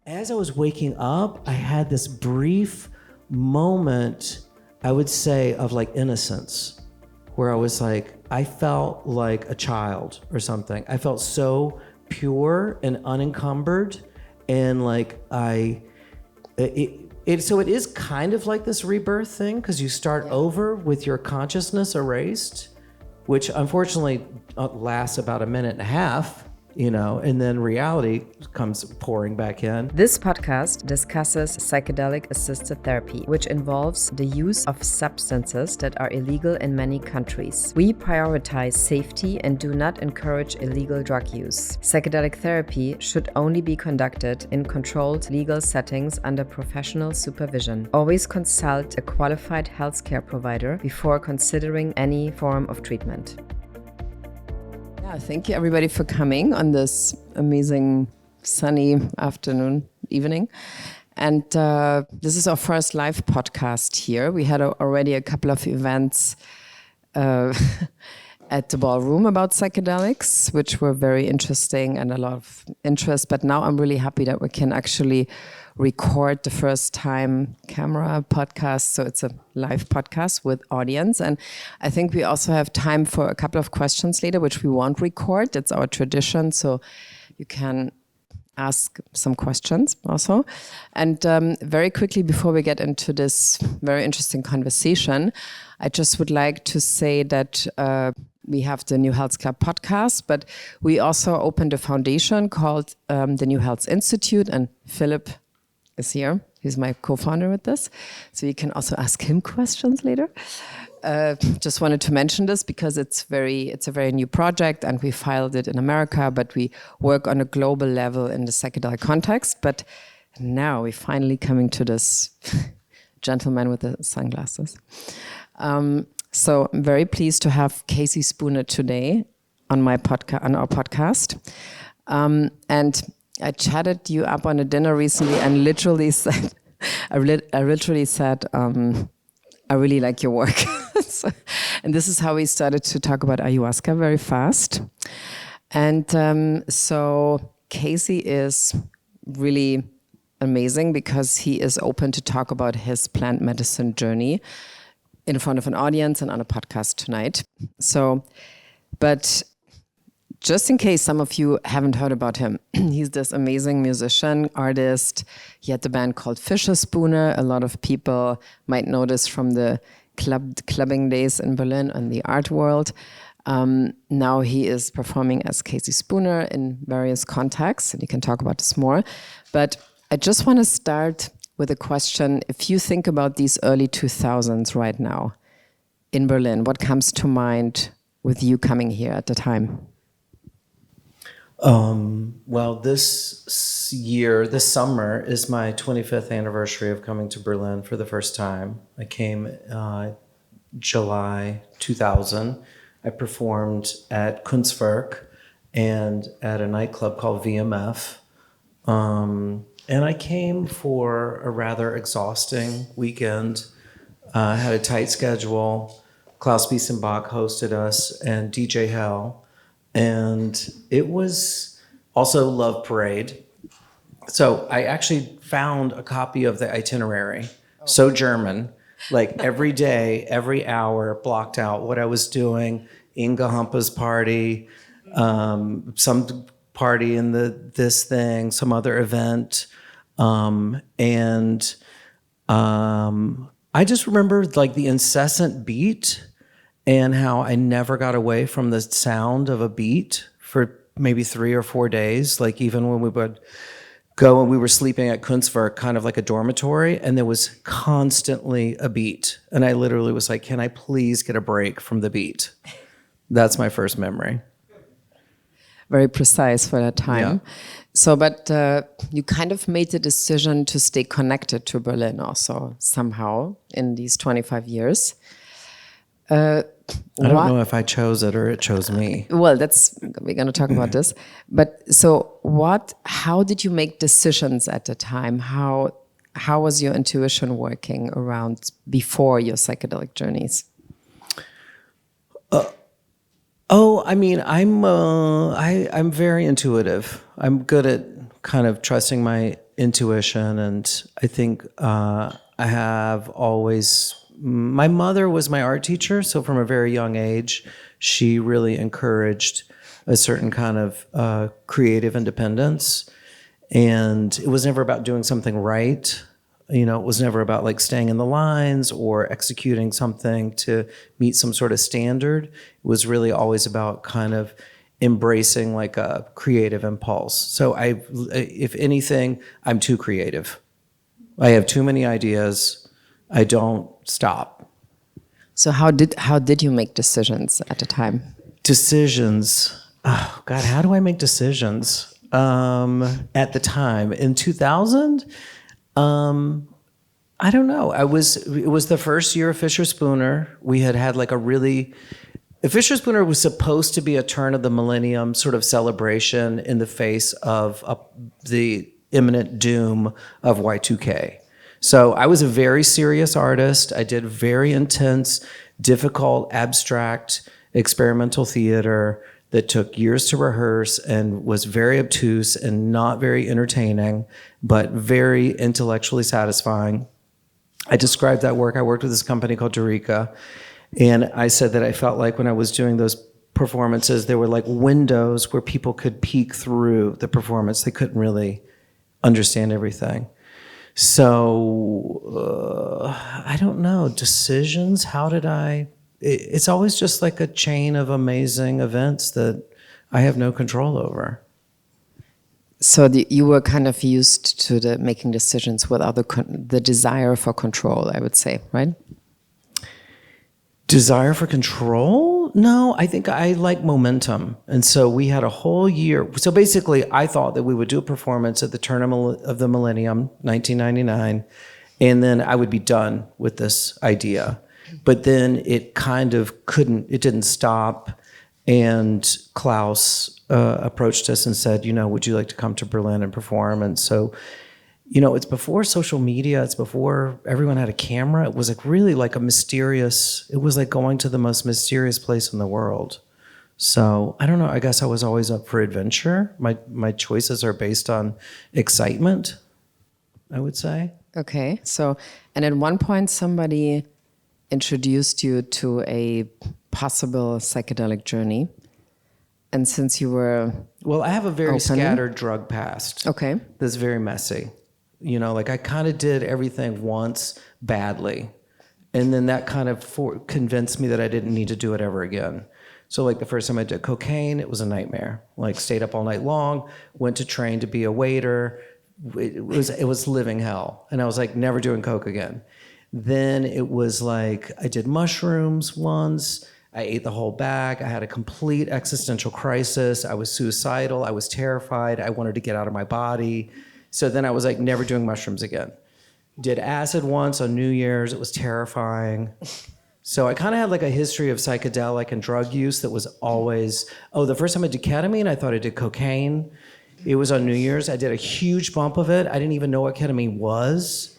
as I was waking up, I had this brief moment, I would say, of like innocence, where I was like, I felt like a child or something. I felt so pure and unencumbered, and like so it is kind of like this rebirth thing, because you start over with your consciousness erased, which unfortunately lasts about a minute and a half, and then reality comes pouring back in. This podcast discusses psychedelic assisted therapy, which involves the use of substances that are illegal in many countries. We prioritize safety and do not encourage illegal drug use. Psychedelic therapy should only be conducted in controlled legal settings under professional supervision. Always consult a qualified healthcare provider before considering any form of treatment. Thank you everybody for coming on this amazing sunny afternoon, evening. And this is our first live podcast here. We had already a couple of events at the ballroom about psychedelics, which were very interesting and a lot of interest. But now I'm really happy that we can actually record the first time camera podcast. So it's a live podcast with audience. And I think we also have time for a couple of questions later, which we won't record. It's our tradition. So you can ask some questions also. And very quickly, before we get into this very interesting conversation, I just would like to say that we have the New Health Club podcast, but we also opened a foundation called the New Health Institute, and Philip is here. He's my co-founder with this. So you can also ask him questions later. Just wanted to mention this because it's a very new project, and we filed it in America, but we work on a global level in the psychedelic context. But now we're finally coming to this gentleman with the sunglasses. So I'm very pleased to have Casey Spooner today on our podcast. And I chatted you up on a dinner recently and literally said, I literally said, I really like your work. And this is how we started to talk about ayahuasca very fast. And so Casey is really amazing because he is open to talk about his plant medicine journey in front of an audience and on a podcast tonight. So, but just in case some of you haven't heard about him, he's this amazing musician, artist. He had the band called Fisher Spooner. A lot of people might know this from the clubbing days in Berlin and the art world. Now he is performing as Casey Spooner in various contexts, and he can talk about this more. But I just want to start with a question. If you think about these early 2000s right now in Berlin, what comes to mind with you coming here at the time? Well, this summer is my 25th anniversary of coming to Berlin for the first time. I came July 2000. I performed at Kunstwerk and at a nightclub called VMF. And I came for a rather exhausting weekend. I had a tight schedule. Klaus Biesenbach hosted us and DJ Hell. And it was also Love Parade. So I actually found a copy of the itinerary, so German, like every day, every hour, blocked out what I was doing. Inga Hampa's party, some party in this thing, some other event. And I just remember like the incessant beat and how I never got away from the sound of a beat for maybe 3 or 4 days. Like even when we would go and we were sleeping at Kunstwerk, kind of like a dormitory, and there was constantly a beat. And I literally was like, can I please get a break from the beat? That's my first memory. Very precise for that time. Yeah. So, but you kind of made the decision to stay connected to Berlin also somehow in these 25 years. I don't know if I chose it or it chose me. Well, we're going to talk about this. But so how did you make decisions at the time? How was your intuition working around before your psychedelic journeys? I mean, I'm very intuitive. I'm good at kind of trusting my intuition, and I think I have always. My mother was my art teacher, so from a very young age, she really encouraged a certain kind of creative independence, and it was never about doing something right. You know, it was never about like staying in the lines or executing something to meet some sort of standard. It was really always about kind of embracing like a creative impulse. So if anything, I'm too creative. I have too many ideas. I don't stop. So how did you make decisions at the time? Decisions. Oh God, how do I make decisions? At the time in 2000, I don't know. It was the first year of Fisher Spooner. We had like Fisher Spooner was supposed to be a turn of the millennium sort of celebration in the face of the imminent doom of Y2K. So I was a very serious artist. I did very intense, difficult, abstract, experimental theater that took years to rehearse and was very obtuse and not very entertaining, but very intellectually satisfying. I described that work. I worked with this company called Eureka, and I said that I felt like when I was doing those performances, there were like windows where people could peek through the performance. They couldn't really understand everything. So I don't know, decisions, it's always just like a chain of amazing events that I have no control over. So you were kind of used to making decisions without the desire for control, I would say, right? Desire for control? No, I think I like momentum. And so we had a whole year. So basically, I thought that we would do a performance at the turn of the millennium, 1999, and then I would be done with this idea. But then it kind of it didn't stop. And Klaus approached us and said, would you like to come to Berlin and perform? And so, it's before social media. It's before everyone had a camera. It was like really like it was like going to the most mysterious place in the world. So I don't know. I guess I was always up for adventure. My choices are based on excitement, I would say. Okay. So, and at one point somebody introduced you to a possible psychedelic journey. And since you were Well, I have a very scattered drug past. Okay. That's very messy. Like I kind of did everything once badly. And then that kind of convinced me that I didn't need to do it ever again. So like the first time I did cocaine, it was a nightmare. Like stayed up all night long, went to train to be a waiter. It was living hell. And I was like, never doing coke again. Then it was like I did mushrooms once. I ate the whole bag. I had a complete existential crisis. I was suicidal. I was terrified. I wanted to get out of my body. So then I was like, never doing mushrooms again. Did acid once on New Year's. It was terrifying. So I kind of had like a history of psychedelic and drug use that was always, the first time I did ketamine, I thought I did cocaine. It was on New Year's. I did a huge bump of it. I didn't even know what ketamine was.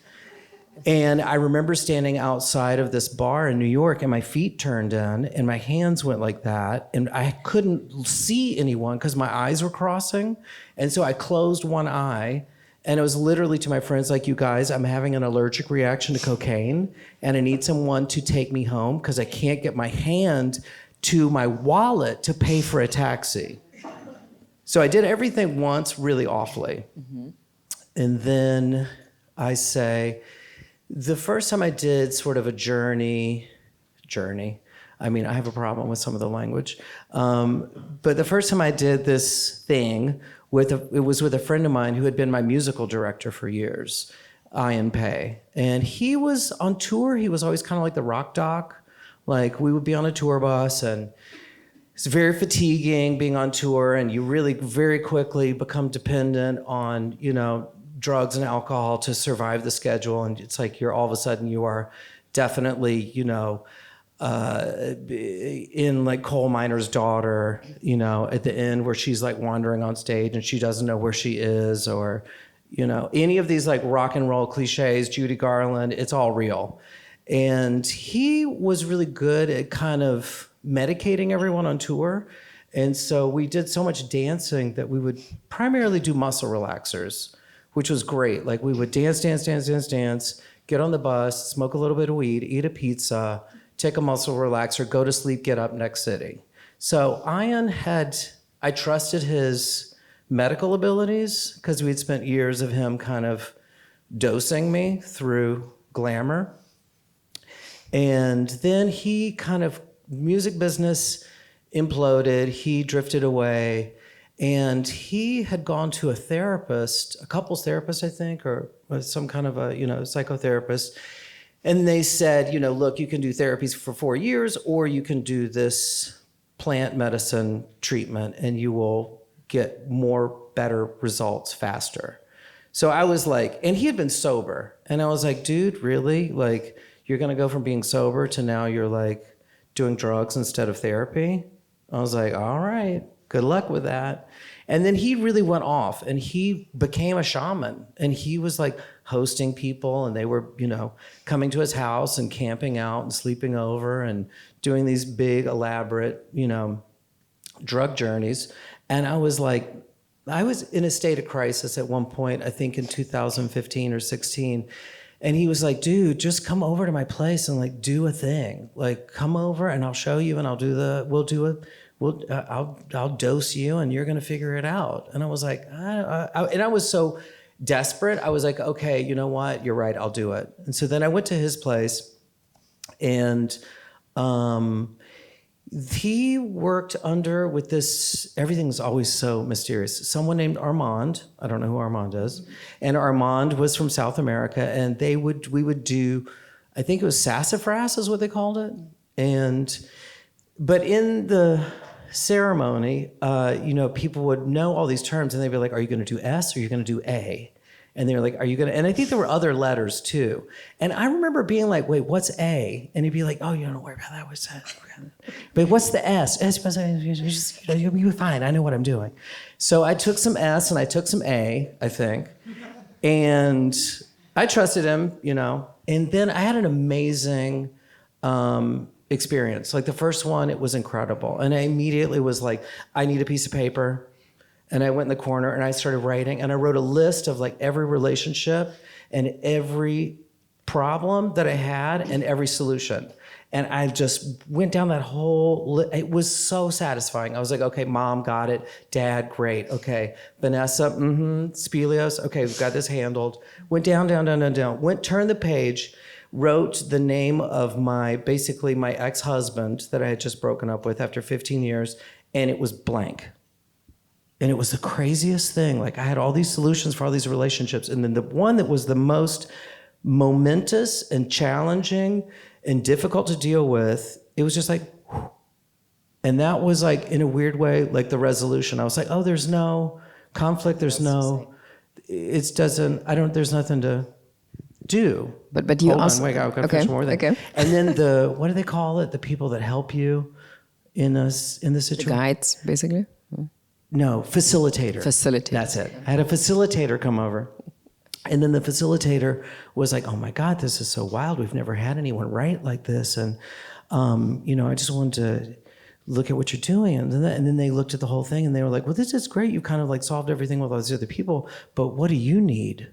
And I remember standing outside of this bar in New York and my feet turned in and my hands went like that. And I couldn't see anyone because my eyes were crossing. And so I closed one eye and it was literally to my friends like, you guys, I'm having an allergic reaction to cocaine and I need someone to take me home because I can't get my hand to my wallet to pay for a taxi. So I did everything once really awfully. Mm-hmm. And then I say, the first time I did sort of a journey, I mean, I have a problem with some of the language. But the first time I did this thing, it was with a friend of mine who had been my musical director for years, Ian Pei. And he was on tour. He was always kind of like the rock doc. Like we would be on a tour bus and it's very fatiguing being on tour and you really very quickly become dependent on, drugs and alcohol to survive the schedule. And it's like all of a sudden you are definitely, in like Coal Miner's Daughter, at the end where she's like wandering on stage and she doesn't know where she is or, any of these like rock and roll cliches, Judy Garland, it's all real. And he was really good at kind of medicating everyone on tour. And so we did so much dancing that we would primarily do muscle relaxers, which was great. Like we would dance, get on the bus, smoke a little bit of weed, eat a pizza, take a muscle relaxer, go to sleep, get up, next city. So I trusted his medical abilities because we'd spent years of him kind of dosing me through glamour. And then he kind of, music business imploded, he drifted away, and he had gone to a therapist, a couples therapist, I think, or some kind of a, psychotherapist. And they said, look, you can do therapies for 4 years, or you can do this plant medicine treatment and you will get better results faster. So I was like, and he had been sober. And I was like, dude, really? Like, you're going to go from being sober to now you're like doing drugs instead of therapy? I was like, all right, good luck with that. And then he really went off and he became a shaman, and he was like hosting people, and they were, coming to his house and camping out and sleeping over and doing these big, elaborate, drug journeys. And I was in a state of crisis at one point, I think in 2015 or 16. And he was like, dude, just come over to my place and like do a thing. Like come over and I'll show you and I'll dose you and you're gonna figure it out. And I was like, and I was so desperate. I was like, okay, you know what? You're right, I'll do it. And so then I went to his place, and he worked with this, everything's always so mysterious, someone named Armand. I don't know who Armand is. And Armand was from South America, and we would do, I think it was sassafras is what they called it. But in the ceremony, people would know all these terms, and they'd be like, are you going to do S or are you going to do A? And they were like, are you going to, and I think there were other letters too. And I remember being like, wait, what's A? And he'd be like, oh, you don't worry about that. What's that? But what's the S? You'll be fine. I know what I'm doing. So I took some S and I took some A, I think. And I trusted him, And then I had an amazing experience. Like the first one, it was incredible. And I immediately was like, I need a piece of paper. And I went in the corner and I started writing, and I wrote a list of like every relationship and every problem that I had and every solution. And I just went down that whole it was so satisfying. I was like, okay, mom, got it. Dad, great. Okay. Vanessa, Spelios, okay, we've got this handled. Went down. Turned the page, wrote the name of my ex-husband that I had just broken up with after 15 years, and it was blank. And it was the craziest thing. Like I had all these solutions for all these relationships. And then the one that was the most momentous and challenging and difficult to deal with, it was just like, whew. And that was like, in a weird way, like the resolution. I was like, oh, there's no conflict. There's there's nothing to do. But you Hold also, on, wait, I've got to finish more thing. Okay. And then what do they call it? The people that help you in the situation? The guides, basically. No, facilitator. Facilitator. That's it. I had a facilitator come over. And then the facilitator was like, oh my God, this is so wild. We've never had anyone write like this. And, I just wanted to look at what you're doing. And then they looked at the whole thing and they were like, well, this is great. You kind of like solved everything with all these other people, but what do you need?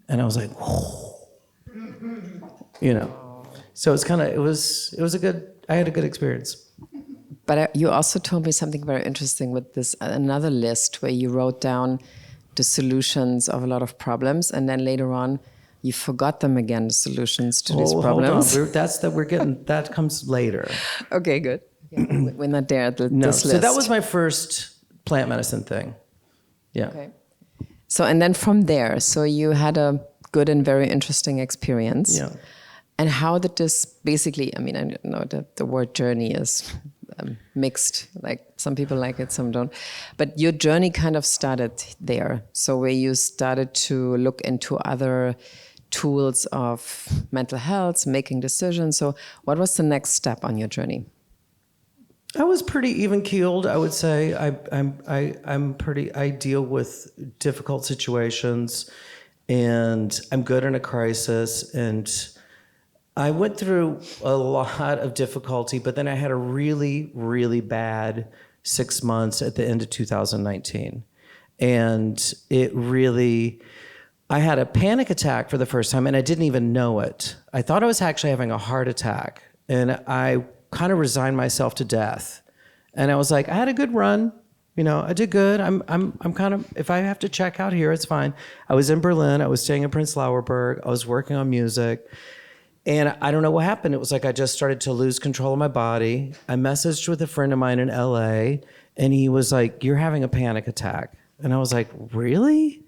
And I was like, whoa. So it's kind of, I had a good experience. But you also told me something very interesting with this, another list where you wrote down the solutions of a lot of problems, and then later on you forgot them again, the solutions to these problems. Hold on, that comes later. Okay, good. Okay. We're not there at this list. So that was my first plant medicine thing. Yeah. Okay. So, and then from there, so you had a good and very interesting experience. Yeah. And how did this basically, I know that the word journey is mixed, like some people like it, some don't. But your journey kind of started there. So where you started to look into other tools of mental health, making decisions. So what was the next step on your journey? I was pretty even keeled, I would say. I deal with difficult situations, and I'm good in a crisis, and I went through a lot of difficulty, but then I had a really, really bad 6 months at the end of 2019. And it really, I had a panic attack for the first time, and I didn't even know it. I thought I was actually having a heart attack, and I kind of resigned myself to death. And I was like, I had a good run. You know, I did good. I'm kind of, if I have to check out here, it's fine. I was in Berlin. I was staying in Prince Lauerberg. I was working on music. And I don't know what happened. It was like I just started to lose control of my body. I messaged with a friend of mine in LA, and he was like, you're having a panic attack. And I was like, really?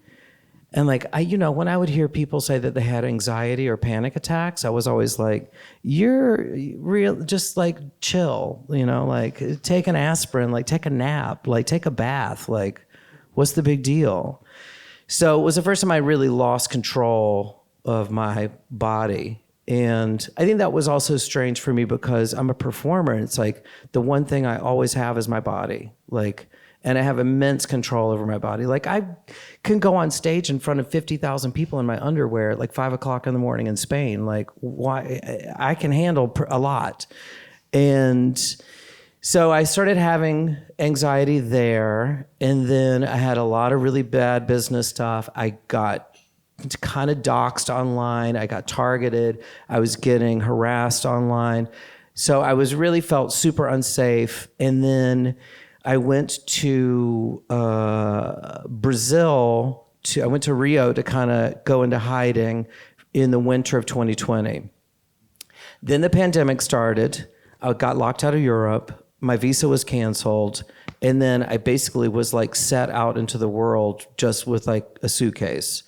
And like, when I would hear people say that they had anxiety or panic attacks, I was always like, you're real, just like chill, like take an aspirin, like take a nap, like take a bath, like what's the big deal? So it was the first time I really lost control of my body. And I think that was also strange for me because I'm a performer, and it's like the one thing I always have is my body. And I have immense control over my body. Like I can go on stage in front of 50,000 people in my underwear at like 5 o'clock in the morning in Spain. Like why I can handle a lot. And so I started having anxiety there. And then I had a lot of really bad business stuff. I got kind of doxxed online. I got targeted. I was getting harassed online. So I really felt super unsafe. And then I went to Brazil. I went to Rio to kind of go into hiding in the winter of 2020. Then the pandemic started. I got locked out of Europe. My visa was canceled. And then I basically was like set out into the world just with like a suitcase.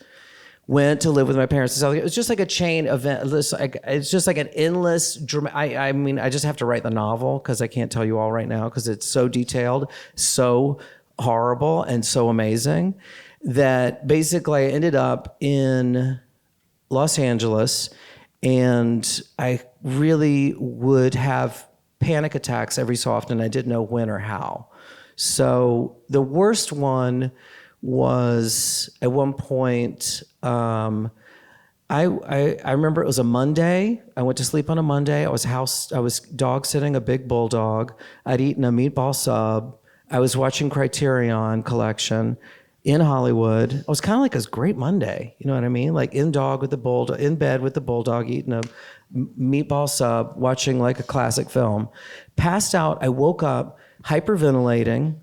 Went to live with my parents. It was just like a chain event. It's just like an endless. I mean, I just have to write the novel because I can't tell you all right now because it's so detailed, so horrible, and so amazing that basically I ended up in Los Angeles, and I really would have panic attacks every so often. I didn't know when or how. So the worst one was at one point. I remember it was a Monday. I went to sleep on a Monday. I was dog sitting a big bulldog. I'd eaten a meatball sub. I was watching Criterion Collection in Hollywood. I was kind of like a great Monday. You know what I mean? Like in bed with the bulldog, eating a meatball sub, watching like a classic film. Passed out. I woke up hyperventilating.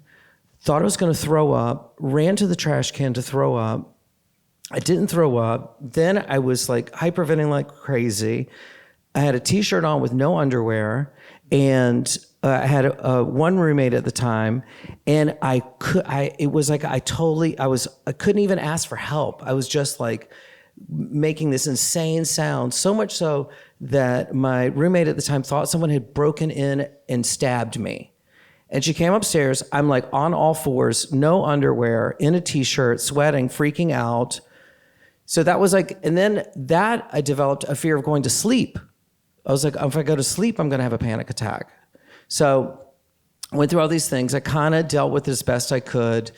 Thought I was going to throw up. Ran to the trash can to throw up. I didn't throw up. Then I was like hyperventilating like crazy. I had a t-shirt on with no underwear, and I had one roommate at the time, and I couldn't even ask for help. I was just like making this insane sound, so much so that my roommate at the time thought someone had broken in and stabbed me. And she came upstairs. I'm like on all fours, no underwear, in a t-shirt, sweating, freaking out. So that was like, and then I developed a fear of going to sleep. I was like, if I go to sleep, I'm going to have a panic attack. So I went through all these things. I kind of dealt with it as best I could.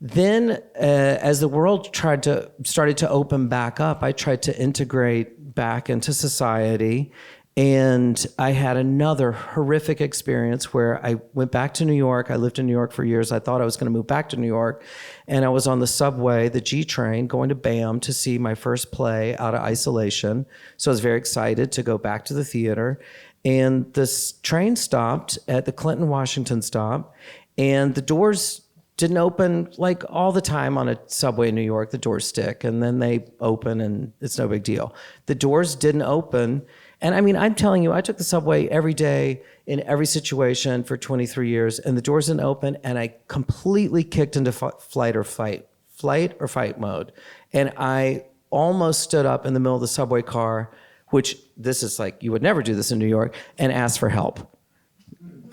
Then as the world started to open back up, I tried to integrate back into society. And I had another horrific experience where I went back to New York. I lived in New York for years. I thought I was going to move back to New York. And I was on the subway, the G train, going to BAM to see my first play out of isolation. So I was very excited to go back to the theater. And this train stopped at the Clinton, Washington stop. And the doors didn't open like all the time on a subway in New York. The doors stick and then they open and it's no big deal. The doors didn't open. And I mean, I'm telling you, I took the subway every day in every situation for 23 years, and the doors didn't open, and I completely kicked into flight or fight mode. And I almost stood up in the middle of the subway car, which this is like, you would never do this in New York, and asked for help.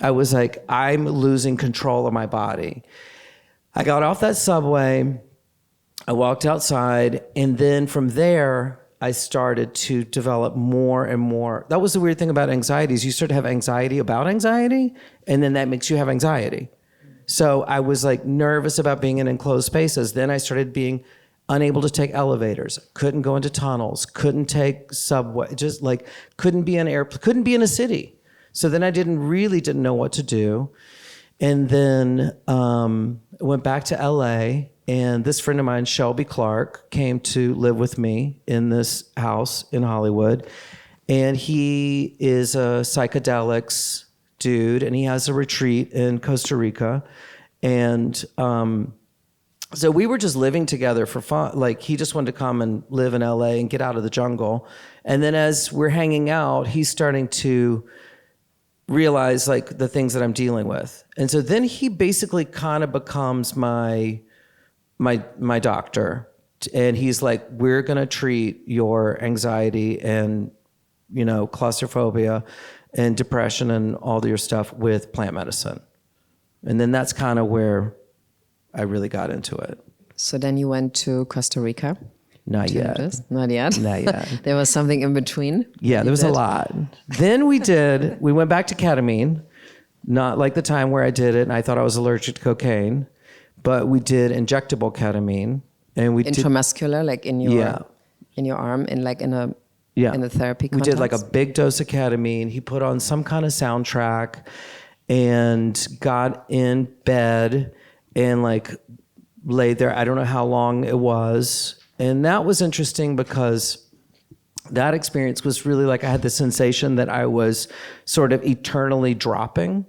I was like, I'm losing control of my body. I got off that subway, I walked outside, and then from there, I started to develop more and more. That was the weird thing about anxiety is you start to have anxiety about anxiety, and then that makes you have anxiety. So I was like nervous about being in enclosed spaces. Then I started being unable to take elevators, couldn't go into tunnels, couldn't take subway, just like couldn't be in airplane, couldn't be in a city. So then I didn't know what to do. And then went back to LA And this friend of mine, Shelby Clark, came to live with me in this house in Hollywood. And he is a psychedelics dude, and he has a retreat in Costa Rica. And so we were just living together for fun. Like, he just wanted to come and live in LA and get out of the jungle. And then as we're hanging out, he's starting to realize like the things that I'm dealing with. And so then he basically kind of becomes my doctor. And he's like, we're going to treat your anxiety and, you know, claustrophobia and depression and all your stuff with plant medicine. And then that's kind of where I really got into it. So then you went to Costa Rica? Not yet. Not yet? Not yet. There was something in between? Yeah, there was a lot. Then we went back to ketamine, not like the time where I did it and I thought I was allergic to cocaine, but we did injectable ketamine. And we intramuscular, like in your arm, in the therapy context? We did like a big dose of ketamine. He put on some kind of soundtrack and got in bed and like laid there. I don't know how long it was. And that was interesting because that experience was really like I had the sensation that I was sort of eternally dropping.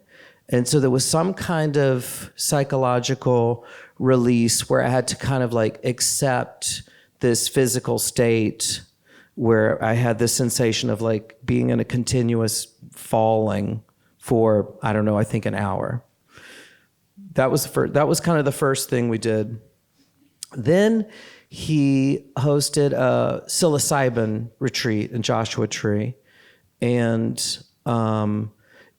And so there was some kind of psychological release where I had to kind of like accept this physical state where I had this sensation of like being in a continuous falling for, I don't know, I think an hour. That was kind of the first thing we did. Then he hosted a psilocybin retreat in Joshua Tree. And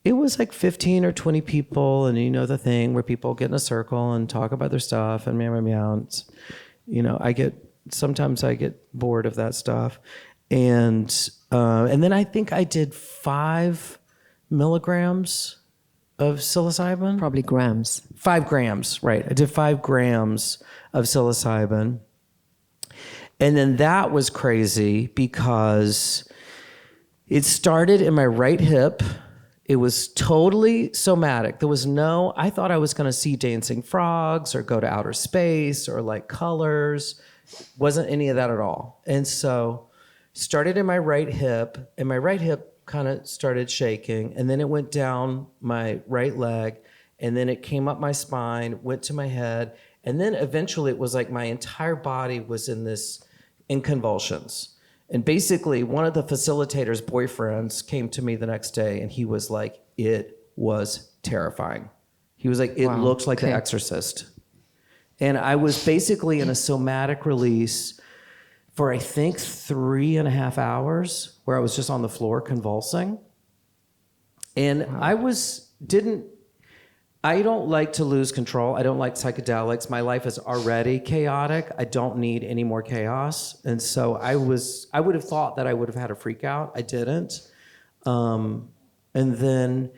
it was like 15 or 20 people. And you know the thing where people get in a circle and talk about their stuff and meow, meow, meow. It's, you know, sometimes I get bored of that stuff. And then I think I did 5 milligrams of psilocybin. Probably grams. 5 grams, right. I did 5 grams of psilocybin. And then that was crazy because it started in my right hip. It was totally somatic. I thought I was going to see dancing frogs or go to outer space or like colors. Wasn't any of that at all. And so started in my right hip, and my right hip kind of started shaking, and then it went down my right leg, and then it came up my spine, went to my head, and then eventually it was like my entire body was in convulsions. And basically one of the facilitator's boyfriends came to me the next day, and he was like, it was terrifying. He was like, it looked like The Exorcist. And I was basically in a somatic release for I think 3.5 hours where I was just on the floor convulsing. And I don't like to lose control. I don't like psychedelics. My life is already chaotic. I don't need any more chaos. And so I would have thought that I would have had a freak out. I didn't. And then,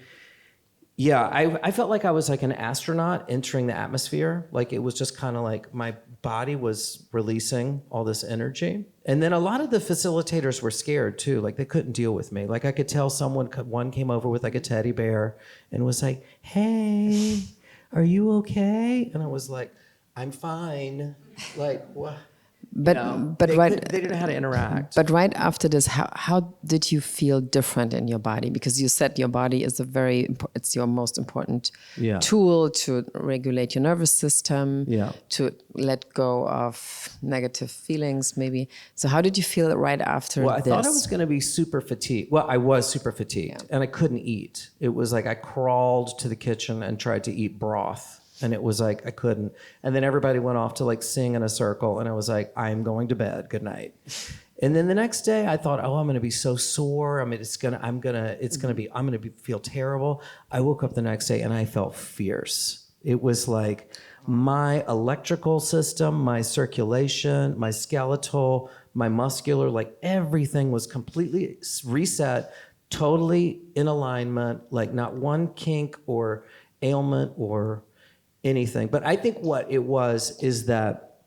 I felt like I was like an astronaut entering the atmosphere. Like it was just kind of like my body was releasing all this energy. And then a lot of the facilitators were scared too. Like they couldn't deal with me. Like I could tell one came over with like a teddy bear and was like, hey, are you okay? And I was like, I'm fine. Like, what? They didn't know how to interact. But right after this, how did you feel different in your body? Because you said your body is it's your most important tool to regulate your nervous system, to let go of negative feelings, maybe. So how did you feel right after this? Well, I thought I was going to be super fatigued. Well, I was super fatigued, and I couldn't eat. It was like I crawled to the kitchen and tried to eat broth. And it was like, I couldn't. And then everybody went off to like sing in a circle. And I was like, I'm going to bed. Good night. And then the next day I thought, I'm going to be so sore. I mean, I'm going to feel terrible. I woke up the next day and I felt fierce. It was like my electrical system, my circulation, my skeletal, my muscular, like everything was completely reset, totally in alignment, like not one kink or ailment or anything. But I think what it was is that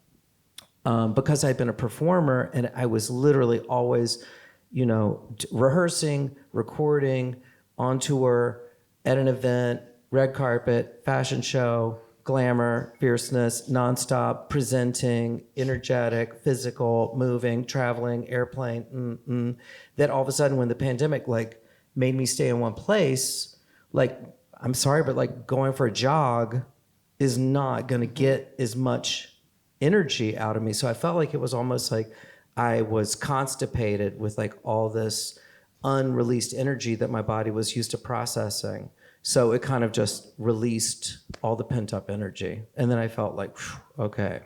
because I'd been a performer and I was literally always, rehearsing, recording, on tour, at an event, red carpet, fashion show, glamour, fierceness, nonstop, presenting, energetic, physical, moving, traveling, airplane, that all of a sudden when the pandemic like made me stay in one place, like, I'm sorry, but like going for a jog is not going to get as much energy out of me. So I felt like it was almost like I was constipated with like all this unreleased energy that my body was used to processing. So it kind of just released all the pent up energy. And then I felt like, okay.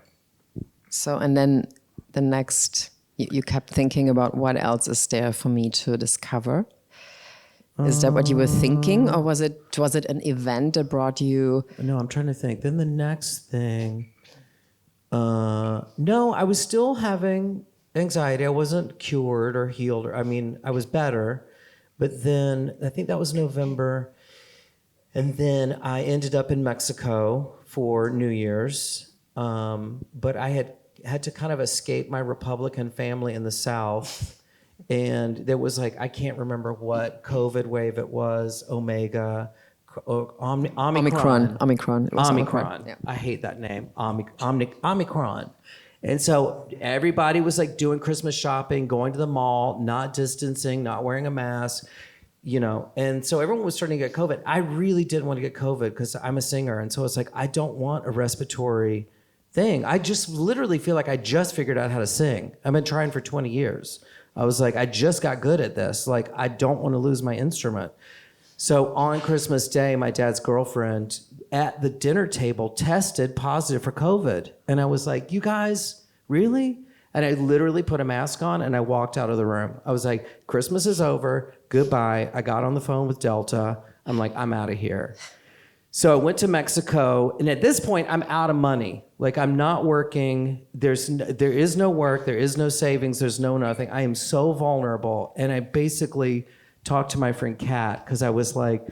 So, and then the next, you kept thinking about what else is there for me to discover. Is that what you were thinking, or was it an event that brought you? No, I'm trying to think. Then the next thing, no, I was still having anxiety. I wasn't cured or healed. I mean, I was better. But then I think that was November. And then I ended up in Mexico for New Year's. But I had to kind of escape my Republican family in the South. And there was like, I can't remember what COVID wave it was, Omega, Omicron. Omicron. It was Omicron. Yeah. I hate that name. Omicron. And so everybody was like doing Christmas shopping, going to the mall, not distancing, not wearing a mask, you know. And so everyone was starting to get COVID. I really didn't want to get COVID because I'm a singer. And so it's like, I don't want a respiratory thing. I just literally feel like I just figured out how to sing. I've been trying for 20 years. I was like, I just got good at this. Like, I don't want to lose my instrument. So on Christmas Day, my dad's girlfriend at the dinner table tested positive for COVID. And I was like, you guys, really? And I literally put a mask on and I walked out of the room. I was like, Christmas is over. Goodbye. I got on the phone with Delta. I'm like, I'm out of here. So I went to Mexico, and at this point, I'm out of money. Like, I'm not working. There is no work. There is no savings. There's no nothing. I am so vulnerable. And I basically talked to my friend Kat, because I was like,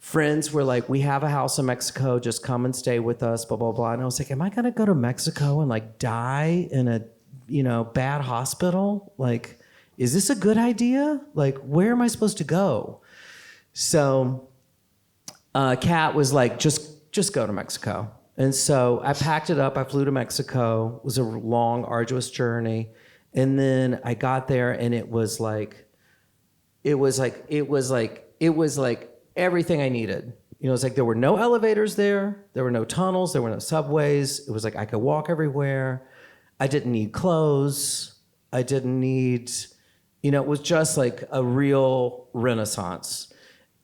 friends were like, we have a house in Mexico. Just come and stay with us, blah, blah, blah. And I was like, am I going to go to Mexico and like die in a, bad hospital? Like, is this a good idea? Like, where am I supposed to go? So Kat was like, just go to Mexico. And so I packed it up. I flew to Mexico. It was a long, arduous journey. And then I got there, and it was like everything I needed. It was like there were no elevators there. There were no tunnels. There were no subways. It was like I could walk everywhere. I didn't need clothes. I didn't need, it was just like a real renaissance.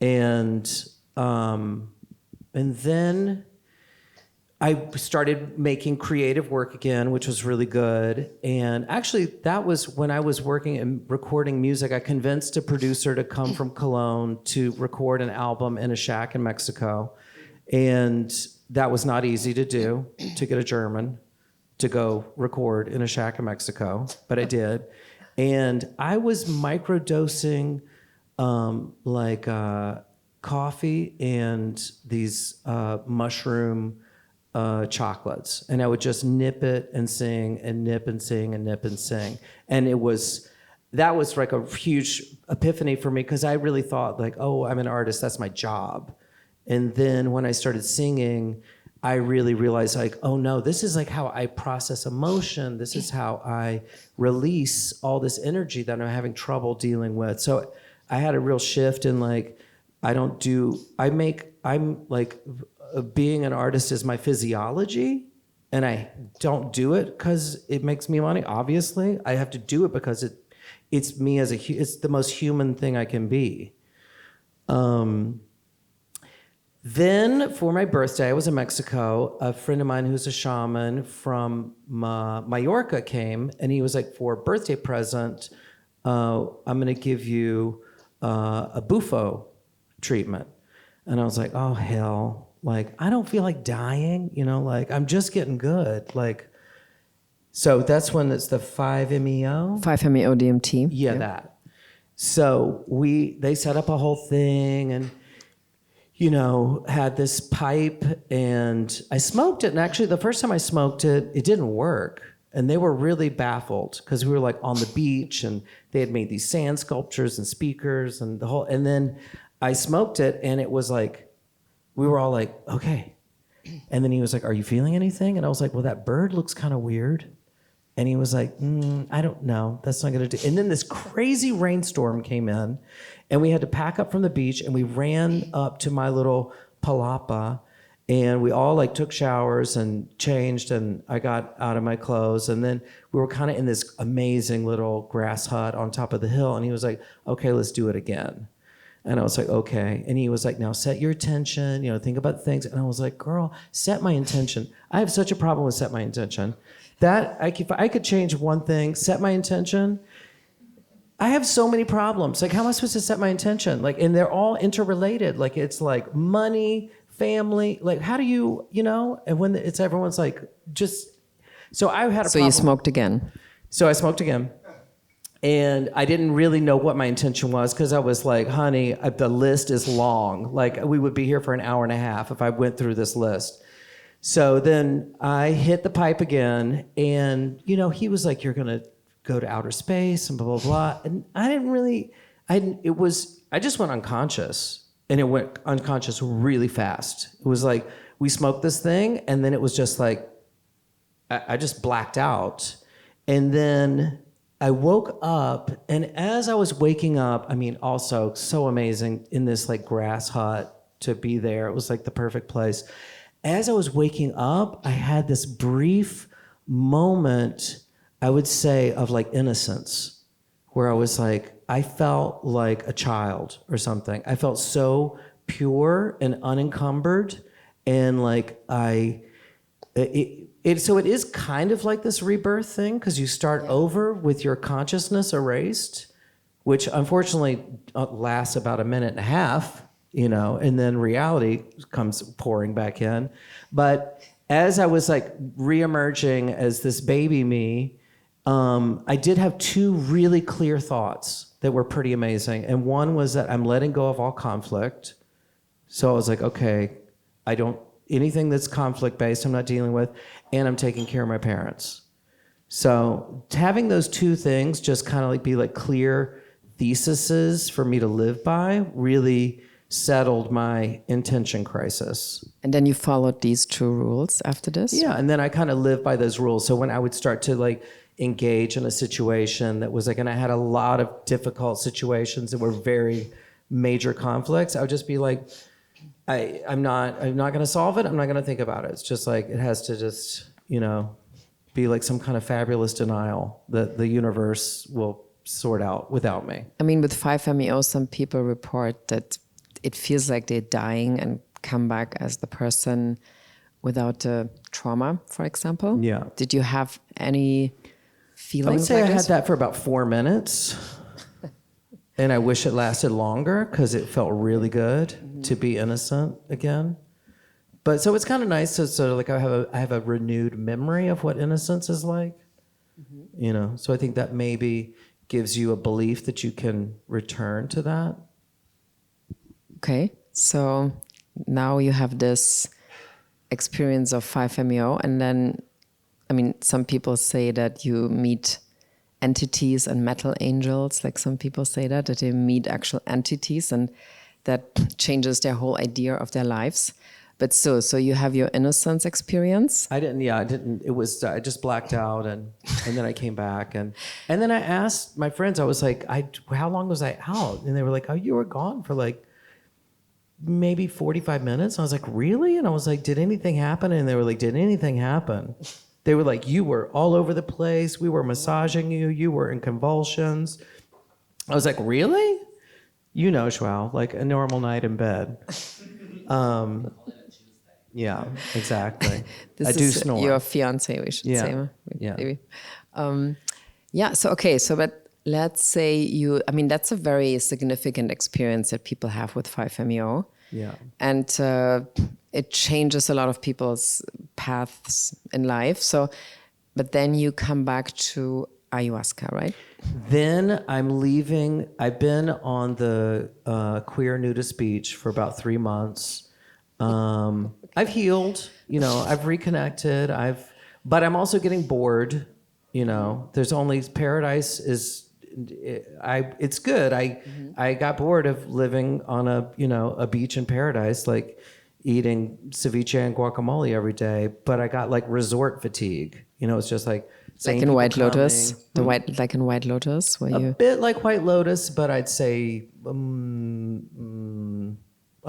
And then I started making creative work again, which was really good. And actually, that was when I was working and recording music. I convinced a producer to come from Cologne to record an album in a shack in Mexico. And that was not easy to do, to get a German to go record in a shack in Mexico, but I did. And I was microdosing coffee and these mushroom chocolates, and I would just nip it and sing and nip and sing and nip and sing. And that was like a huge epiphany for me, because I really thought like, oh, I'm an artist, that's my job. And then when I started singing, I really realized like, oh no, this is like how I process emotion. This is how I release all this energy that I'm having trouble dealing with. So I had a real shift in like, being an artist is my physiology, and I don't do it because it makes me money. Obviously, I have to do it because it's me it's the most human thing I can be. Then for my birthday, I was in Mexico. A friend of mine who's a shaman from Mallorca came, and he was like, for a birthday present, I'm going to give you a bufo treatment. And I was like, oh, hell. Like, I don't feel like dying, like, I'm just getting good. Like, so that's when it's the 5-MeO? 5-MeO DMT. Yeah, that. So they set up a whole thing and, had this pipe, and I smoked it. And actually, the first time I smoked it, it didn't work. And they were really baffled, because we were like on the beach, and they had made these sand sculptures and speakers and and then I smoked it, and it was like, we were all like, okay. And then he was like, are you feeling anything? And I was like, well, that bird looks kind of weird. And he was like, I don't know. That's not going to do. And then this crazy rainstorm came in, and we had to pack up from the beach, and we ran up to my little palapa, and we all like took showers and changed, and I got out of my clothes, and then we were kind of in this amazing little grass hut on top of the hill, and he was like, okay, let's do it again. And I was like, okay. And he was like, now set your intention, think about things. And I was like, girl, set my intention. I have such a problem with set my intention. If I could change one thing, set my intention. I have so many problems. Like, how am I supposed to set my intention? Like, and they're all interrelated. Like, it's like money, family. Like, how do you, And when everyone's like, so I had a problem. So you smoked again. So I smoked again. And I didn't really know what my intention was because I was like, honey, the list is long. Like, we would be here for an hour and a half if I went through this list. So then I hit the pipe again, and, he was like, you're going to go to outer space and blah, blah, blah. And I just went unconscious, and it went unconscious really fast. It was like, we smoked this thing, and then it was just like, I just blacked out. And then I woke up, and as I was waking up, also so amazing in this like grass hut to be there. It was like the perfect place. As I was waking up, I had this brief moment, I would say, of like innocence, where I was like, I felt like a child or something. I felt so pure and unencumbered, and like so it is kind of like this rebirth thing, because you start over with your consciousness erased, which unfortunately lasts about a minute and a half, and then reality comes pouring back in. But as I was like reemerging as this baby me, I did have two really clear thoughts that were pretty amazing. And one was that I'm letting go of all conflict. So I was like, okay, anything that's conflict based, I'm not dealing with, and I'm taking care of my parents. So having those two things just kind of like be like clear theses for me to live by really settled my intention crisis. And then you followed these two rules after this? Yeah, and then I kind of lived by those rules. So when I would start to like engage in a situation that was like, and I had a lot of difficult situations that were very major conflicts, I would just be like, I'm not going to solve it. I'm not going to think about it. It's just like, it has to just, be like some kind of fabulous denial that the universe will sort out without me. With 5-MeO, some people report that it feels like they're dying and come back as the person without the trauma, for example. Yeah. Did you have any feelings I would say like I this? had that for about 4 minutes. And I wish it lasted longer because it felt really good to be innocent again. But so it's kind of nice to sort of like I have a renewed memory of what innocence is like. So I think that maybe gives you a belief that you can return to that. Okay, so now you have this experience of 5-MeO, and then, some people say that you meet entities and metal angels, like some people say that they meet actual entities, and that changes their whole idea of their lives. But so you have your innocence experience? I didn't. It was, I just blacked out, and then I came back, and then I asked my friends, I was like, how long was I out? And they were like, oh, you were gone for like maybe 45 minutes. I was like, really? And I was like, did anything happen? And they were like, did anything happen? They were like, you were all over the place. We were massaging you. You were in convulsions. I was like, really? Joao, like a normal night in bed. Yeah, exactly. This I do is snore. your fiance, we should say. Yeah. Maybe. But let's say that's a very significant experience that people have with 5-MeO. Yeah. And it changes a lot of people's paths in life. So, but then you come back to ayahuasca, right? Then I'm leaving. I've been on the queer nudist beach for about 3 months. I've healed, I've reconnected. But I'm also getting bored. There's only paradise is. It's good. I got bored of living on a beach in paradise. Like, eating ceviche and guacamole every day, but I got like resort fatigue. It's just like Like in White Lotus, like in White Lotus, where a you bit like White Lotus, but I'd say a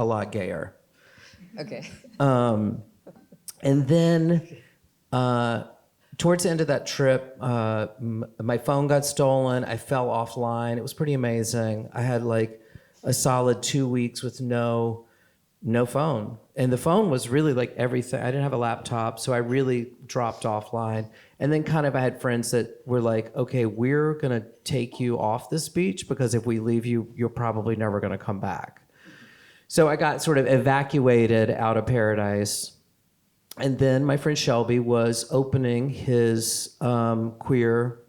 lot gayer. okay. And then towards the end of that trip, my phone got stolen. I fell offline. It was pretty amazing. I had like a solid 2 weeks with no phone. And the phone was really like everything. I didn't have a laptop, so I really dropped offline. And then kind of I had friends that were like, okay, we're going to take you off this beach because if we leave you, you're probably never going to come back. So I got sort of evacuated out of paradise. And then my friend Shelby was opening his queer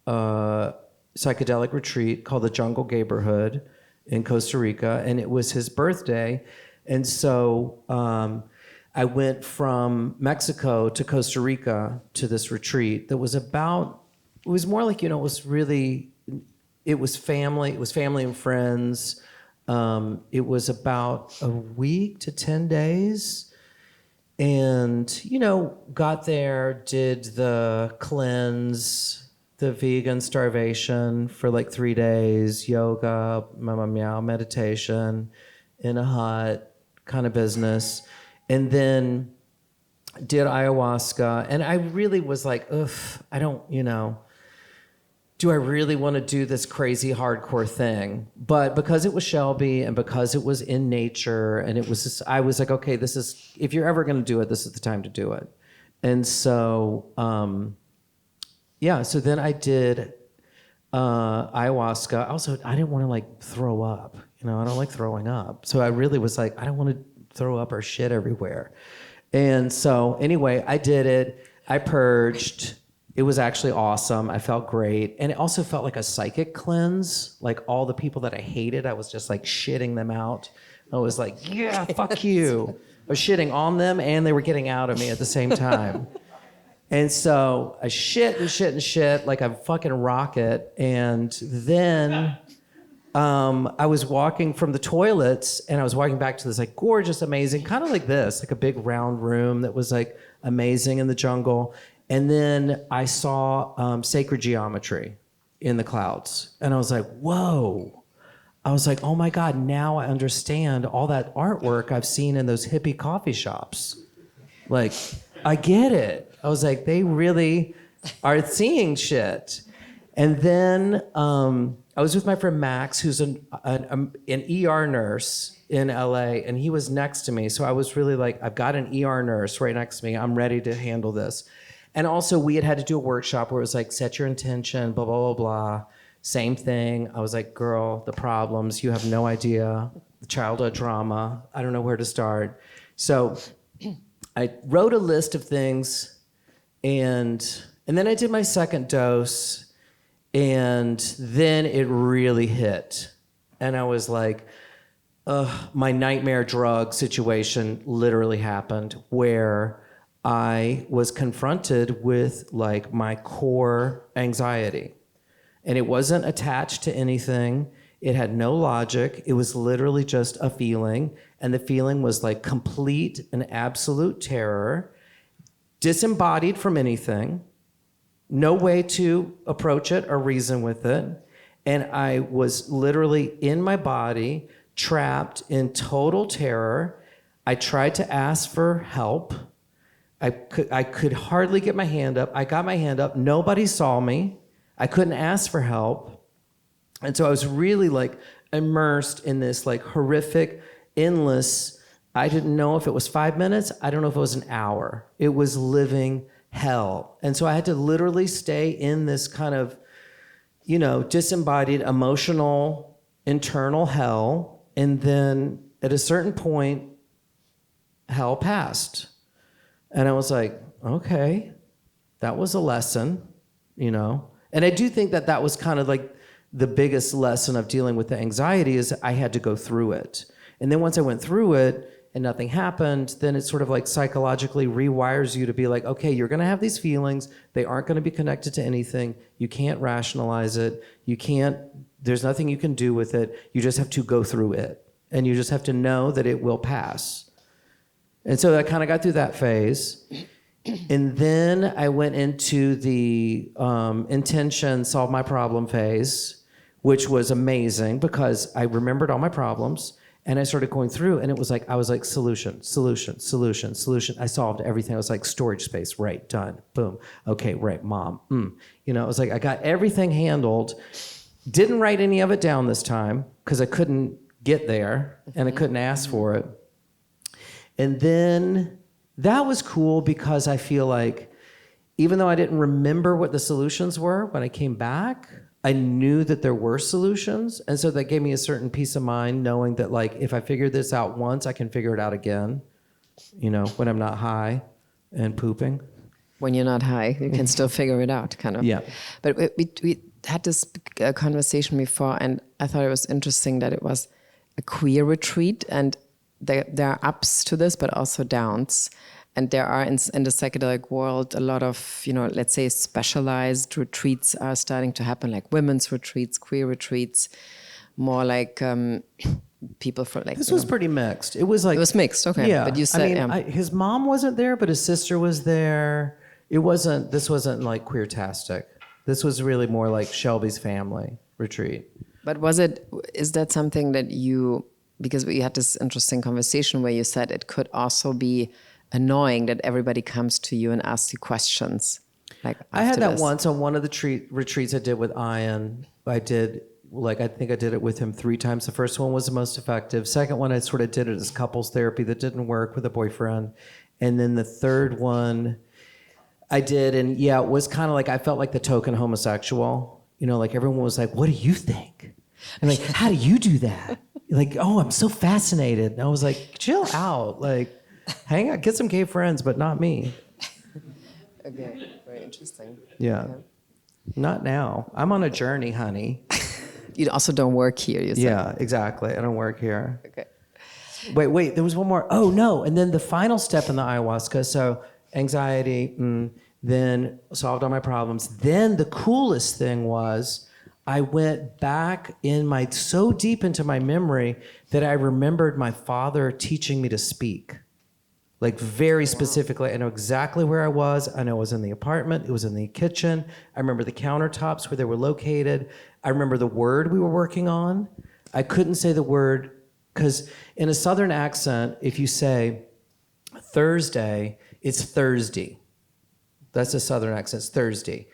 psychedelic retreat called the Jungle Gayborhood in Costa Rica. And it was his birthday. And so I went from Mexico to Costa Rica to this retreat that was it was more like, it was family and friends. It was about a week to 10 days. And, got there, did the cleanse, the vegan starvation for like 3 days, yoga, mama meow, meditation in a hut kind of business. And then did ayahuasca. And I really was like, ugh, I don't, do I really want to do this crazy hardcore thing? But because it was Shelby and because it was in nature and it was just, I was like, okay, if you're ever going to do it, this is the time to do it. And so, so then I did ayahuasca. Also, I didn't want to like throw up. I don't like throwing up. So I really was like, I don't want to throw up or shit everywhere. And so anyway, I did it. I purged. It was actually awesome. I felt great. And it also felt like a psychic cleanse. Like all the people that I hated, I was just like shitting them out. I was like, yeah, fuck you. I was shitting on them and they were getting out of me at the same time. And so I shit and shit and shit like a fucking rocket. And then I was walking from the toilets and I was walking back to this like gorgeous, amazing, kind of like this, like a big round room that was like amazing in the jungle. And then I saw sacred geometry in the clouds. And I was like, whoa. I was like, oh my God, now I understand all that artwork I've seen in those hippie coffee shops. Like, I get it. I was like, they really are seeing shit. And then I was with my friend Max, who's an ER nurse in LA, and he was next to me. So I was really like, I've got an ER nurse right next to me. I'm ready to handle this. And also we had to do a workshop where it was like, set your intention, blah, blah, blah, blah. Same thing. I was like, girl, the problems, you have no idea. The childhood trauma, I don't know where to start. So I wrote a list of things and then I did my second dose and then it really hit. And I was like, my nightmare drug situation literally happened where I was confronted with like my core anxiety. And it wasn't attached to anything. It had no logic. It was literally just a feeling. And the feeling was like complete and absolute terror, disembodied from anything, no way to approach it or reason with it. And I was literally in my body, trapped in total terror. I tried to ask for help. I could hardly get my hand up. I got my hand up. Nobody saw me. I couldn't ask for help. And so I was really like immersed in this like horrific, endless, I didn't know if it was 5 minutes. I don't know if it was an hour. It was living hell. And so I had to literally stay in this kind of, disembodied, emotional, internal hell. And then at a certain point, hell passed. And I was like, okay, that was a lesson, And I do think that that was kind of like the biggest lesson of dealing with the anxiety is I had to go through it. And then once I went through it and nothing happened, then it sort of like psychologically rewires you to be like, okay, you're going to have these feelings. They aren't going to be connected to anything. You can't rationalize it. There's nothing you can do with it. You just have to go through it. And you just have to know that it will pass. And so I kind of got through that phase. And then I went into the intention, solve my problem phase, which was amazing because I remembered all my problems. And I started going through, and it was like, I was like, solution, solution, solution, solution. I solved everything. I was like, storage space, right, done, boom. Okay, right, mom. You know, it was like, I got everything handled. Didn't write any of it down this time because I couldn't get there and I couldn't ask for it. And then that was cool because I feel like even though I didn't remember what the solutions were, when I came back, I knew that there were solutions. And so that gave me a certain peace of mind knowing that like, if I figured this out once, I can figure it out again, you know, when I'm not high and pooping. When you're not high, you can still figure it out, kind of. Yeah. But we had this conversation before, and I thought it was interesting that it was a queer retreat, and there are ups to this, but also downs. And there are in the psychedelic world a lot of, you know, let's say specialized retreats are starting to happen, like women's retreats, queer retreats, more like people from like. This was pretty mixed. It was like it was mixed, okay. Yeah, But you said I mean, his mom wasn't there, but his sister was there. This wasn't like queer-tastic. This was really more like Shelby's family retreat. But is that something that because we had this interesting conversation where you said it could also be annoying that everybody comes to you and asks you questions. Like I had that this. once on one of the retreats I did with Ian. I think I did it with him 3 times. The first one was the most effective. Second one, I sort of did it as couples therapy that didn't work with a boyfriend. And then the third one I did, and yeah, it was kind of like I felt like the token homosexual. You know, like everyone was like, what do you think? And like, how do you do that? Like, oh, I'm so fascinated. And I was like, chill out. Like, hang out, get some gay friends, but not me. Okay, very interesting. Yeah. Okay. Not now. I'm on a journey, honey. You also don't work here, you said. Yeah, exactly. I don't work here. Okay. Wait, there was one more. Oh, no. And then the final step in the ayahuasca, so anxiety, then solved all my problems. Then the coolest thing was I went back so deep into my memory that I remembered my father teaching me to speak. Like very specifically. I know exactly where I was. I know it was in the apartment. It was in the kitchen. I remember the countertops where they were located. I remember the word we were working on. I couldn't say the word because in a Southern accent, if you say Thursday, it's Thursday. That's a Southern accent, it's Thursday.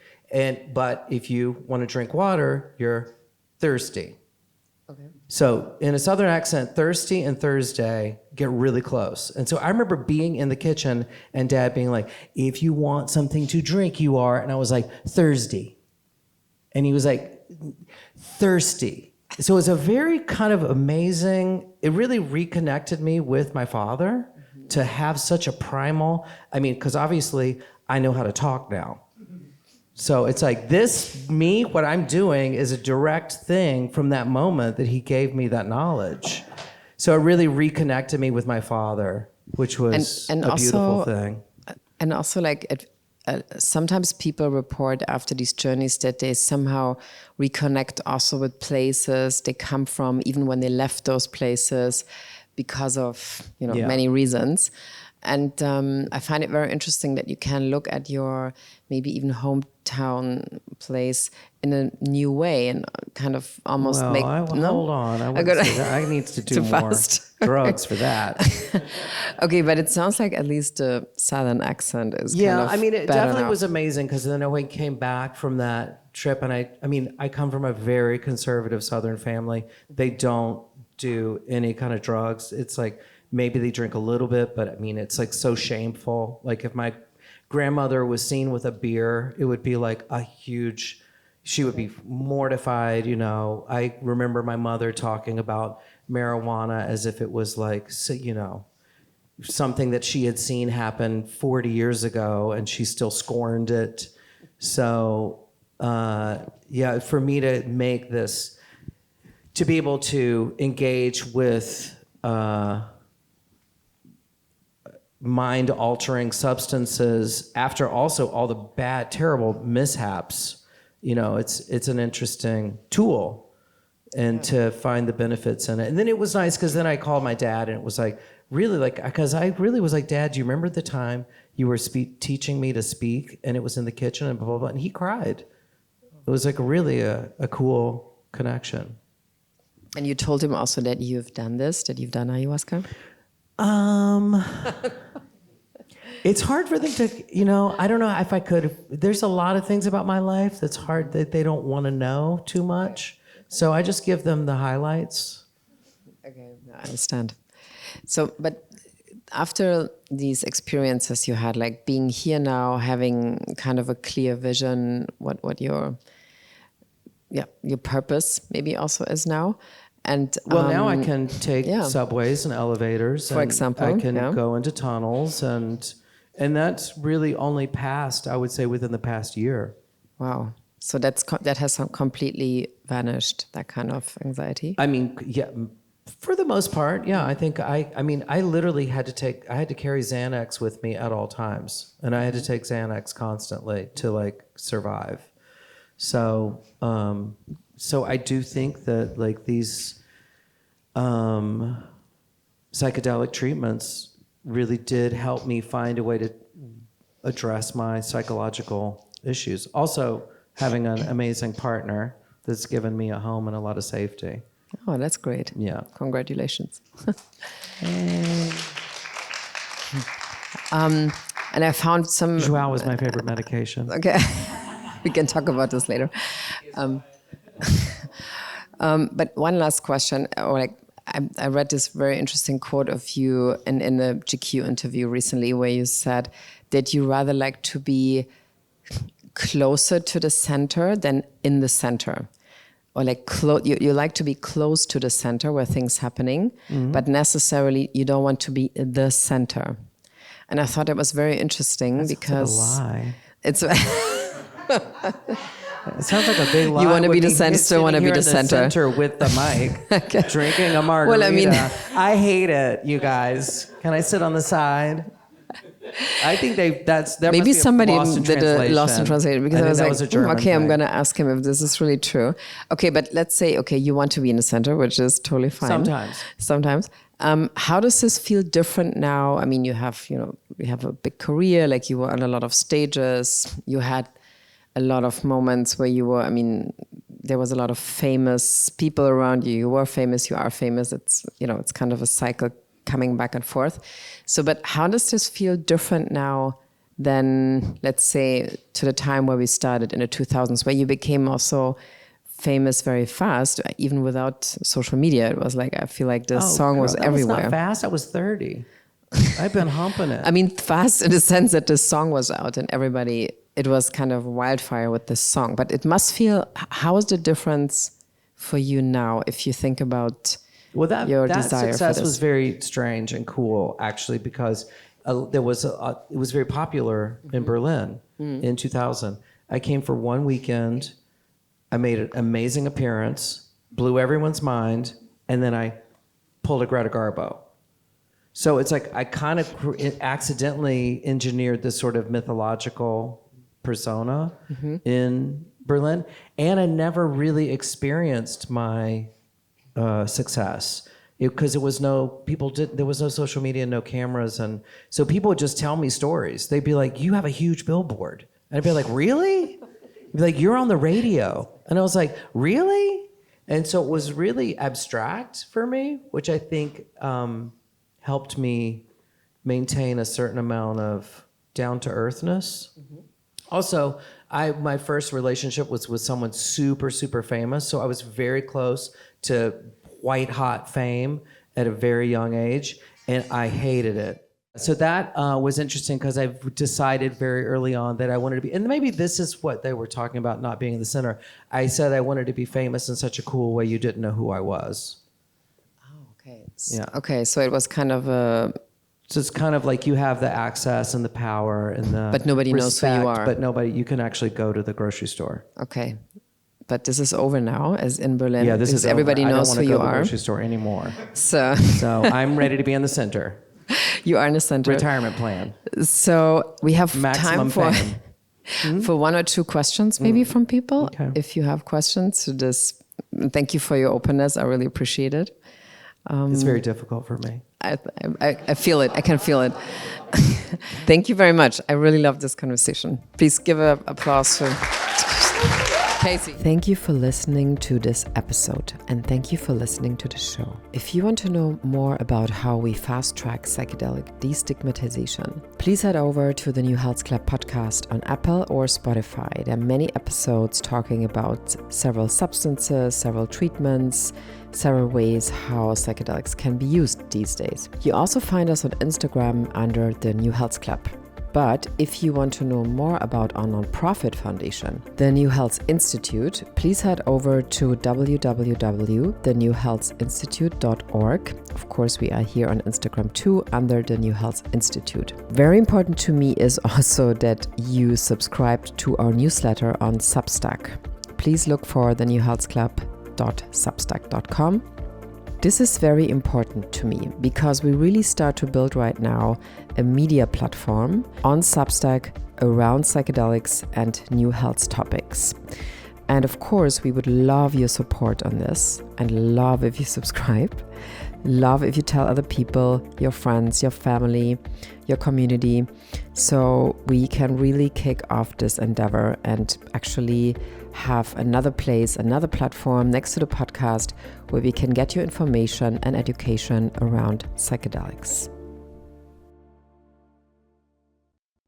But if you want to drink water, you're thirsty. Okay. So in a Southern accent, thirsty and Thursday get really close. And so I remember being in the kitchen and Dad being like, if you want something to drink, you are. And I was like, Thursday. And he was like, thirsty. So it was a very kind of amazing, it really reconnected me with my father to have such a primal, because obviously I know how to talk now. So it's like what I'm doing is a direct thing from that moment that he gave me that knowledge. So it really reconnected me with my father, which was a beautiful thing. And also sometimes people report after these journeys that they somehow reconnect also with places they come from, even when they left those places because of many reasons. And I find it very interesting that you can look at your maybe even hometown place in a new way and kind of almost hold on. I wouldn't say that. I need to do more drugs for that. Okay, but it sounds like at least the Southern accent is it better definitely now. was amazing because then I came back from that trip and I come from a very conservative Southern family. They don't do any kind of drugs. It's like maybe they drink a little bit, but it's like so shameful. Like if my grandmother was seen with a beer, it would be like she would be mortified, I remember my mother talking about marijuana as if it was like, something that she had seen happen 40 years ago and she still scorned it. So, for me to make this, to be able to engage with mind-altering substances after also all the bad, terrible mishaps, it's an interesting tool. and to find the benefits in it. And then it was nice because then I called my dad and it was like, really like, because I really was like, Dad, do you remember the time you were teaching me to speak and it was in the kitchen and blah, blah, blah. And he cried. It was like really a cool connection. And you told him also that you've done this, that you've done ayahuasca? It's hard for them to, I don't know if I could. There's a lot of things about my life that's hard that they don't want to know too much. So I just give them the highlights. Okay, I understand. So, but after these experiences you had, like being here now, having kind of a clear vision, what your purpose maybe also is now. And now I can take subways and elevators. For example, I can go into tunnels, and that's really only passed, I would say, within the past year. Wow. So that has completely vanished, that kind of anxiety? I mean, yeah, for the most part, yeah. I think I literally had to carry Xanax with me at all times, and I had to take Xanax constantly to like survive. So, I do think that like these psychedelic treatments really did help me find a way to address my psychological issues. Also, having an amazing partner that's given me a home and a lot of safety. Oh, that's great. Yeah. Congratulations. And I found some... Joao was my favorite medication. Okay. We can talk about this later. But one last question. I read this very interesting quote of you in a GQ interview recently where you said that you rather like to be closer to the center than in the center. Or like you like to be close to the center where things happening, but necessarily you don't want to be the center. And I thought it was very interesting because a lie. It's It sounds like a big lie. You want to be the center, still want to be the center. With the mic, okay. Drinking a margarita. Well, I mean, I hate it, you guys. Can I sit on the side? I think there maybe must be somebody did a lost in translation because I was like, okay, thing. I'm going to ask him if this is really true. Okay, but let's say, okay, you want to be in the center, which is totally fine. Sometimes. How does this feel different now? I mean, you have a big career, like you were on a lot of stages. You had a lot of moments where you were, there was a lot of famous people around you. You were famous, you are famous. It's kind of a cycle coming back and forth. So, but how does this feel different now than, let's say, to the time where we started in the 2000s, where you became also famous very fast, even without social media? It was like, I feel like the song was everywhere. Was not fast. I was 30. I've been humping it. Fast in the sense that the song was out and everybody, it was kind of wildfire with this song. But it must feel, how is the difference for you now if you think about your desire success for this? Was very strange and cool, actually, because it was very popular in Berlin in 2000. I came for one weekend. I made an amazing appearance, blew everyone's mind, and then I pulled a Greta Garbo. So it's like I kind of accidentally engineered this sort of mythological persona in Berlin, and I never really experienced my success because there was no social media, no cameras, and so people would just tell me stories. They'd be like, "You have a huge billboard," and I'd be like, "Really?" They'd be like, "You're on the radio," and I was like, "Really?" And so it was really abstract for me, which I think helped me maintain a certain amount of down-to-earthness. Mm-hmm. Also, my first relationship was with someone super, super famous, so I was very close to white-hot fame at a very young age, and I hated it. So that was interesting because I decided very early on that I wanted to be, and maybe this is what they were talking about, not being in the center. I said I wanted to be famous in such a cool way you didn't know who I was. Okay. Yeah. Okay, so it was kind of a... So it's kind of like you have the access and the power and the but nobody respect, knows who you are. But you can actually go to the grocery store. Okay. But this is over now, as in Berlin. Yeah, this is everybody over. knows who you I don't want to go to the are. grocery store anymore. So I'm ready to be in the center. You are in the center. Retirement plan. So we have maximum time fame. for one or two questions maybe from people. Okay. If you have questions to this Thank you for your openness. I really appreciate it. It's very difficult for me. I feel it. I can feel it. Thank you very much. I really love this conversation. Please give an applause to Casey. Thank you for listening to this episode, and thank you for listening to the show. If you want to know more about how we fast-track psychedelic destigmatization, please head over to the New Health Club podcast on Apple or Spotify. There are many episodes talking about several substances, several treatments, several ways how psychedelics can be used these days. You also find us on Instagram under the New Health Club. But if you want to know more about our nonprofit foundation, the New Health Institute, please head over to www.thenewhealthinstitute.org. Of course, we are here on Instagram too, under the New Health Institute. Very important to me is also that you subscribe to our newsletter on Substack. Please look for the New Health Club.substack.com. This is very important to me because we really start to build right now a media platform on Substack around psychedelics and new health topics. And of course, we would love your support on this and love if you subscribe. Love if you tell other people, your friends, your family, your community, so we can really kick off this endeavor and actually have another place, another platform next to the podcast where we can get you information and education around psychedelics.